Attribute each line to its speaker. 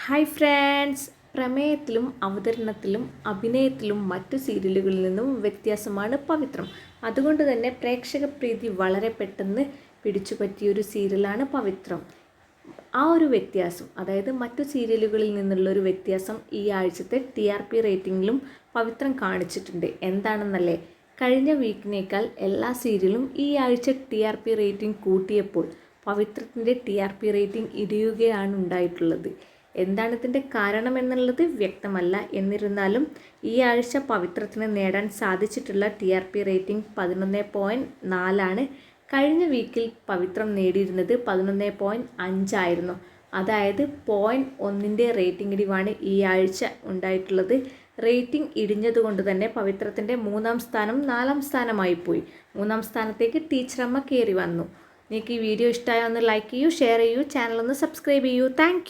Speaker 1: Hi friends, പ്രമേയത്തിലും അവതരണത്തിലും അഭിനയത്തിലും മറ്റു സീരിയലുകളിൽ നിന്നും വ്യത്യാസമാണ് പവിത്രം. അതുകൊണ്ട് തന്നെ പ്രേക്ഷക പ്രീതി വളരെ പെട്ടെന്ന് പിടിച്ചുപറ്റിയൊരു സീരിയലാണ് പവിത്രം. ആ ഒരു വ്യത്യാസം, അതായത് മറ്റു സീരിയലുകളിൽ നിന്നുള്ളൊരു വ്യത്യാസം ഈ ആഴ്ചത്തെ TRP റേറ്റിംഗിലും പവിത്രം കാണിച്ചിട്ടുണ്ട്. എന്താണെന്നല്ലേ, കഴിഞ്ഞ വീക്കിനേക്കാൾ എല്ലാ സീരിയലും ഈ ആഴ്ച TRP റേറ്റിംഗ് കൂട്ടിയപ്പോൾ പവിത്രത്തിൻ്റെ TRP റേറ്റിംഗ് ഇടിയുകയാണ് ഉണ്ടായിട്ടുള്ളത്. എന്താണ് ഇതിൻ്റെ കാരണമെന്നുള്ളത് വ്യക്തമല്ല. എന്നിരുന്നാലും ഈ ആഴ്ച പവിത്രത്തിന് നേടാൻ സാധിച്ചിട്ടുള്ള TRP റേറ്റിംഗ് 11.4 കഴിഞ്ഞ വീക്കിൽ പവിത്രം നേടിയിരുന്നത് 11.5 ആയിരുന്നു. അതായത് 0.1 റേറ്റിംഗ് ഇടിവാണ് ഈ ആഴ്ച ഉണ്ടായിട്ടുള്ളത്. റേറ്റിംഗ് ഇടിഞ്ഞതുകൊണ്ട് തന്നെ പവിത്രത്തിൻ്റെ 3-ാം സ്ഥാനം 4-ാം സ്ഥാനമായി പോയി. 3-ാം സ്ഥാനത്തേക്ക് ടീച്ചറമ്മ കയറി വന്നു. നിങ്ങൾക്ക് ഈ വീഡിയോ ഇഷ്ടമായോ ഒന്ന് ലൈക്ക് ചെയ്യൂ, ഷെയർ ചെയ്യൂ, ചാനൽ ഒന്ന് സബ്സ്ക്രൈബ് ചെയ്യൂ. താങ്ക്